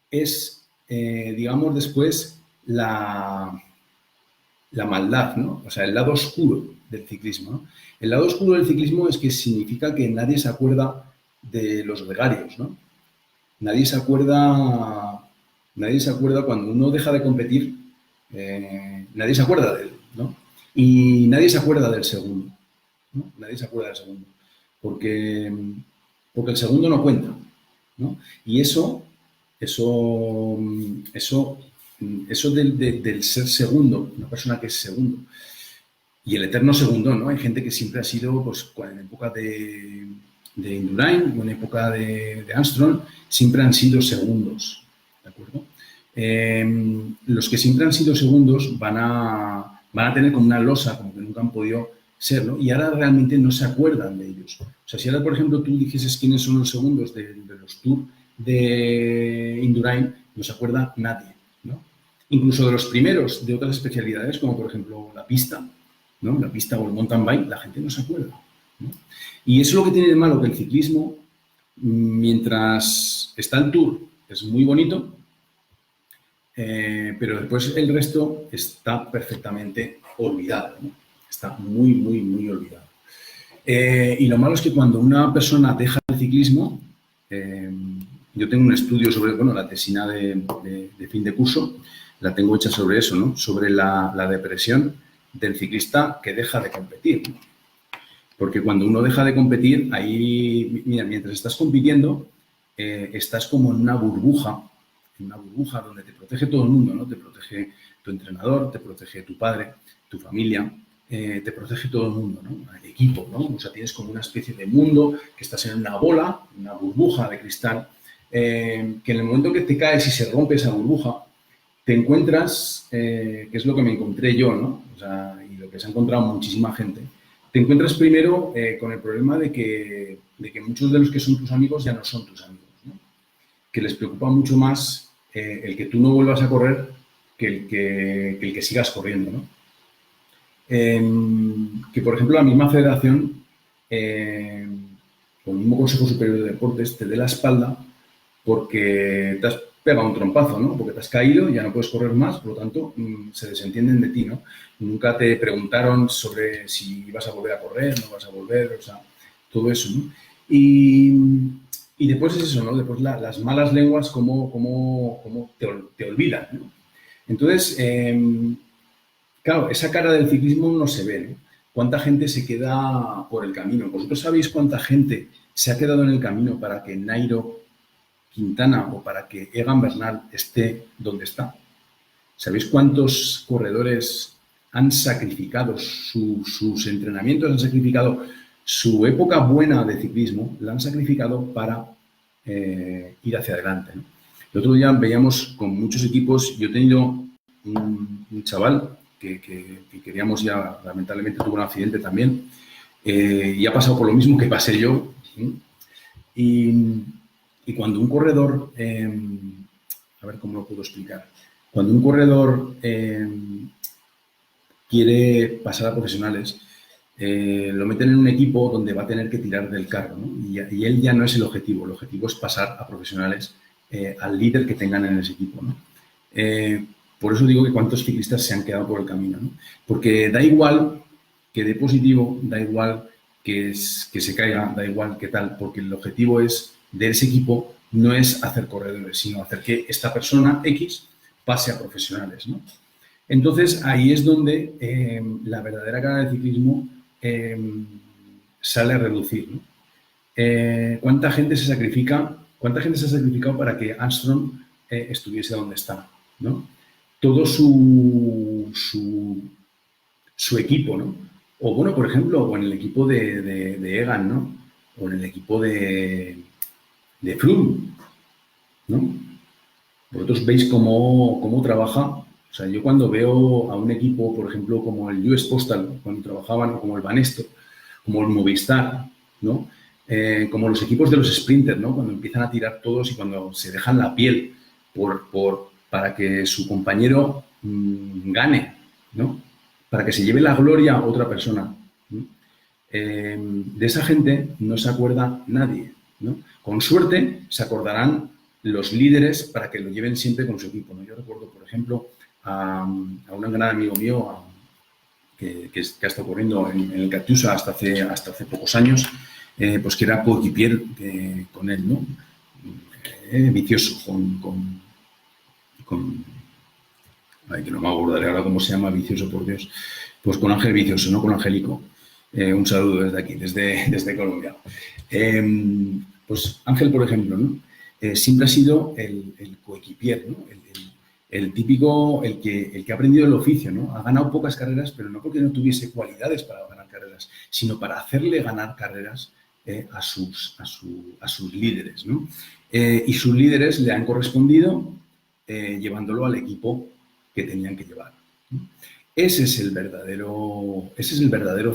S2: es, digamos, después la maldad, ¿no? O sea, el lado oscuro del ciclismo, ¿no? El lado oscuro del ciclismo es que significa que nadie se acuerda de los gregarios, ¿no? Nadie se acuerda cuando uno deja de competir, nadie se acuerda de él, ¿no? Y nadie se acuerda del segundo, ¿no? Nadie se acuerda del segundo, porque el segundo no cuenta, ¿no? Y eso del ser segundo, una persona que es segundo, y el eterno segundo, ¿no? Hay gente que siempre ha sido, pues, en época de Indurain o en época de Armstrong, siempre han sido segundos, ¿de acuerdo? Los que siempre han sido segundos van a tener como una losa, como que nunca han podido ser, ¿no? Y ahora realmente no se acuerdan de ellos. O sea, si ahora, por ejemplo, tú dijeses quiénes son los segundos de los Tours de Indurain, no se acuerda nadie, ¿no? Incluso de los primeros de otras especialidades, como por ejemplo la pista, ¿no? La pista o el mountain bike, la gente no se acuerda, ¿no? Y eso es lo que tiene de malo, que el ciclismo, mientras está el Tour, es muy bonito, pero después el resto está perfectamente olvidado, ¿no? Está muy, muy, muy olvidado. Y lo malo es que cuando una persona deja el ciclismo, yo tengo un estudio sobre, bueno, la tesina de fin de curso, la tengo hecha sobre eso, ¿no? Sobre la depresión del ciclista que deja de competir, ¿no? Porque cuando uno deja de competir, ahí, mira, mientras estás compitiendo, estás como en una burbuja donde te protege todo el mundo, ¿no? Te protege tu entrenador, te protege tu padre, tu familia, te protege todo el mundo, ¿no? El equipo, ¿no? O sea, tienes como una especie de mundo que estás en una bola, una burbuja de cristal, que en el momento que te caes y se rompe esa burbuja, te encuentras, que es lo que me encontré yo, ¿no? O sea, y lo que se ha encontrado muchísima gente, te encuentras primero con el problema de que muchos de los que son tus amigos ya no son tus amigos, ¿no? Que les preocupa mucho más el que tú no vuelvas a correr que el que sigas corriendo, ¿no? Que, por ejemplo, la misma federación, o el mismo Consejo Superior de Deportes, te dé la espalda porque te has pegado un trompazo, ¿no? Porque te has caído, ya no puedes correr más, por lo tanto, se desentienden de ti, ¿no? Nunca te preguntaron sobre si vas a volver a correr, no vas a volver, o sea, todo eso, ¿no? Y después es eso, ¿no? Después las malas lenguas, cómo te olvidan, ¿no? Entonces, claro, esa cara del ciclismo no se ve, ¿no? ¿Cuánta gente se queda por el camino? ¿Vosotros sabéis cuánta gente se ha quedado en el camino para que Nairo Quintana o para que Egan Bernal esté donde está? ¿Sabéis cuántos corredores han sacrificado sus entrenamientos, han sacrificado su época buena de ciclismo, la han sacrificado para ir hacia adelante, ¿no? El otro día veíamos con muchos equipos, yo he tenido un chaval que queríamos ya, lamentablemente tuvo un accidente también, y ha pasado por lo mismo que pasé yo, ¿sí? Y cuando un corredor, a ver cómo lo puedo explicar, cuando un corredor quiere pasar a profesionales, lo meten en un equipo donde va a tener que tirar del carro, ¿no? Y él ya no es el objetivo es pasar a profesionales al líder que tengan en ese equipo, ¿no? Por eso digo que cuántos ciclistas se han quedado por el camino, ¿no? Porque da igual que dé positivo, da igual que se caiga, da igual qué tal, porque el objetivo de ese equipo no es hacer corredores, sino hacer que esta persona X pase a profesionales, ¿no? Entonces, ahí es donde la verdadera cara del ciclismo sale a reducir, ¿no? ¿Cuánta gente se sacrifica? ¿Cuánta gente se ha sacrificado para que Armstrong estuviese donde está, ¿no? Todo su equipo, ¿no? O bueno, por ejemplo, o en el equipo de Egan, ¿no? O en el equipo de Froome, ¿no? Vosotros veis cómo trabaja. O sea, yo cuando veo a un equipo, por ejemplo, como el US Postal, cuando trabajaban, o como el Banesto, como el Movistar, ¿no? Como los equipos de los sprinters, ¿no? Cuando empiezan a tirar todos y cuando se dejan la piel para que su compañero gane, ¿no? Para que se lleve la gloria a otra persona, ¿no? De esa gente no se acuerda nadie, ¿no? Con suerte se acordarán los líderes para que lo lleven siempre con su equipo, ¿no? Yo recuerdo, por ejemplo, a un gran amigo mío que ha estado corriendo en el Katyusha hasta hace pocos años, pues que era coequipier con él, ¿no? Vicioso, ay, que no me acordaré ahora cómo se llama Vicioso, por Dios. Pues con Ángel Vicioso, no con Angélico. Un saludo desde aquí, desde Colombia. Pues Ángel, por ejemplo, ¿no? Siempre ha sido el coequipier, ¿no? El típico, el que ha aprendido el oficio, ¿no? Ha ganado pocas carreras, pero no porque no tuviese cualidades para ganar carreras, sino para hacerle ganar carreras a sus líderes, ¿no? Y sus líderes le han correspondido llevándolo al equipo que tenían que llevar, ¿no? Ese es el verdadero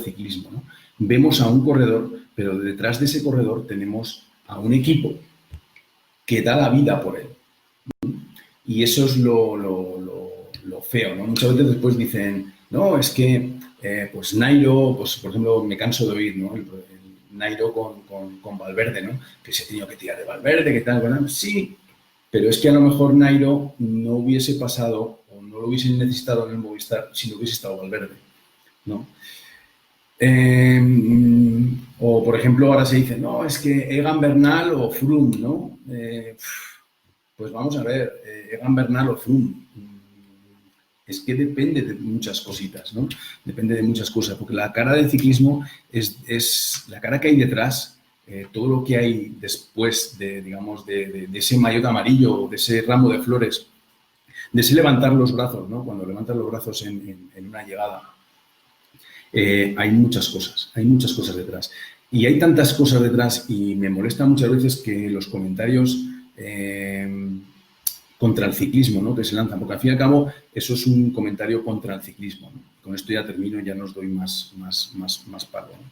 S2: ciclismo, ¿no? Vemos a un corredor, pero detrás de ese corredor tenemos a un equipo que da la vida por él. Y eso es lo feo, ¿no? Muchas veces después dicen, no, es que pues Nairo, pues por ejemplo, me canso de oír, ¿no? El Nairo con Valverde, ¿no? Que se ha tenido que tirar de Valverde, que tal, ¿verdad? Sí, pero es que a lo mejor Nairo no hubiese pasado o no lo hubiesen necesitado en el Movistar si no hubiese estado Valverde, ¿no? O, por ejemplo, ahora se dice, no, es que Egan Bernal o Froome, ¿no? Pues vamos a ver, Egan Bernal o Froome. Es que depende de muchas cositas, ¿no? Depende de muchas cosas, porque la cara del ciclismo es la cara que hay detrás, todo lo que hay después de ese maillot amarillo, de ese ramo de flores, de ese levantar los brazos, ¿no? Cuando levantas los brazos en una llegada. Hay muchas cosas detrás. Y hay tantas cosas detrás y me molesta muchas veces que los comentarios contra el ciclismo, ¿no? Que se lanzan, porque al fin y al cabo eso es un comentario contra el ciclismo, ¿no? Con esto ya termino, ya no os doy más pago, ¿no?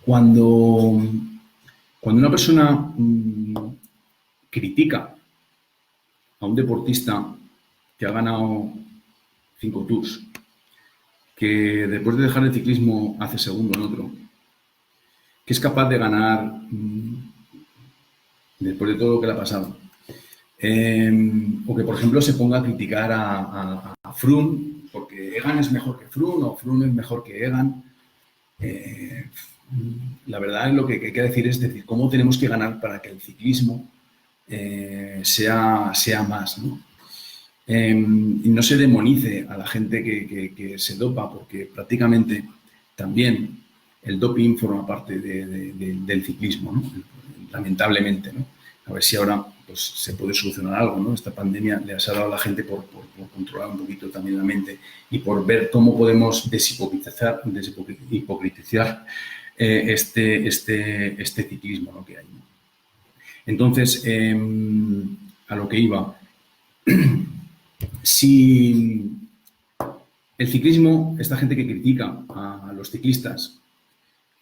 S2: Cuando una persona critica a un deportista que ha ganado 5 Tours, que después de dejar el ciclismo hace segundo en otro, que es capaz de ganar después de todo lo que le ha pasado, o que, por ejemplo, se ponga a criticar a Froome porque Egan es mejor que Froome o Froome es mejor que Egan. La verdad es lo que hay que decir es decir, cómo tenemos que ganar para que el ciclismo sea más, ¿no? Y no se demonice a la gente que se dopa, porque prácticamente también el doping forma parte del ciclismo, ¿no? Lamentablemente, ¿no? A ver si ahora pues, se puede solucionar algo, ¿no? Esta pandemia le ha dado a la gente por controlar un poquito también la mente y por ver cómo podemos deshipocritizar este ciclismo, ¿no? Que hay, ¿no? Entonces, a lo que iba, si el ciclismo, esta gente que critica a los ciclistas,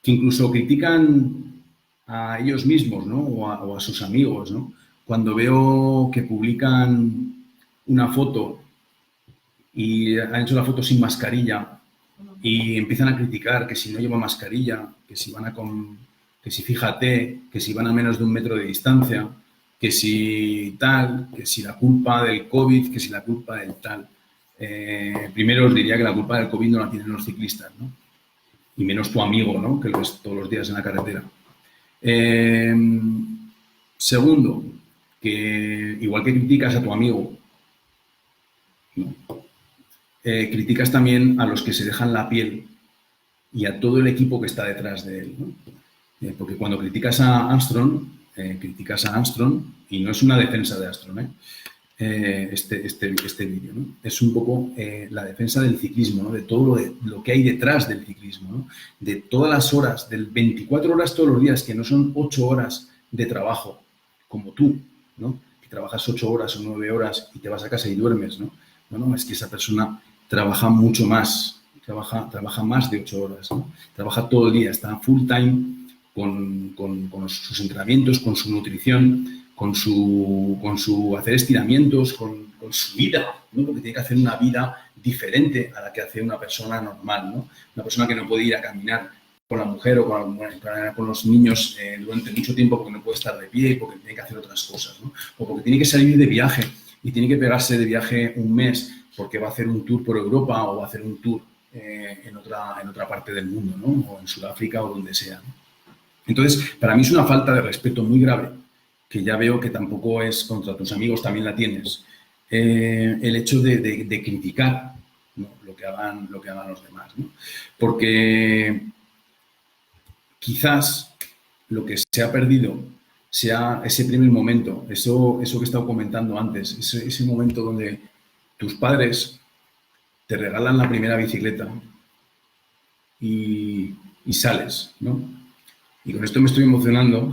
S2: que incluso critican a ellos mismos, ¿no? o a sus amigos, ¿no? Cuando veo que publican una foto y han hecho la foto sin mascarilla y empiezan a criticar que si no lleva mascarilla, que si fíjate, que si van a menos de 1 metro de distancia, que si tal, que si la culpa del COVID, que si la culpa del tal. Primero os diría que la culpa del COVID no la tienen los ciclistas, ¿no? Y menos tu amigo, ¿no? Que lo ves todos los días en la carretera. Segundo, que igual que criticas a tu amigo, ¿no? Criticas también a los que se dejan la piel y a todo el equipo que está detrás de él, ¿no? Porque cuando criticas a Armstrong y no es una defensa de Armstrong, este vídeo, ¿no? Es un poco la defensa del ciclismo, ¿no? De todo lo que hay detrás del ciclismo, ¿no? De todas las horas, del 24 horas todos los días, que no son 8 horas de trabajo, como tú, ¿no? Que trabajas 8 horas o 9 horas y te vas a casa y duermes, ¿no? No, es que esa persona trabaja mucho más, trabaja más de 8 horas, ¿no? Trabaja todo el día, está full time con sus entrenamientos, con su nutrición, con su hacer estiramientos, con su vida, ¿no? Porque tiene que hacer una vida diferente a la que hace una persona normal, ¿no? Una persona que no puede ir a caminar con la mujer o con los niños durante mucho tiempo porque no puede estar de pie, porque tiene que hacer otras cosas, ¿no? O porque tiene que salir de viaje y tiene que pegarse de viaje un mes porque va a hacer un tour por Europa o va a hacer un tour en otra parte del mundo, ¿no? O en Sudáfrica o donde sea, ¿no? Entonces, para mí es una falta de respeto muy grave, que ya veo que tampoco es contra tus amigos, también la tienes, el hecho de criticar, ¿no? lo que hagan los demás, ¿no? Porque quizás lo que se ha perdido sea ese primer momento, eso que he estado comentando antes, ese momento donde tus padres te regalan la primera bicicleta y sales, ¿no? Y con esto me estoy emocionando,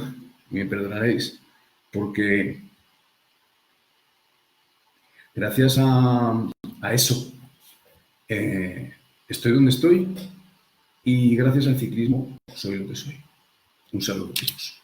S2: y me perdonaréis, porque gracias a eso estoy donde estoy y gracias al ciclismo soy lo que soy. Un saludo, chicos.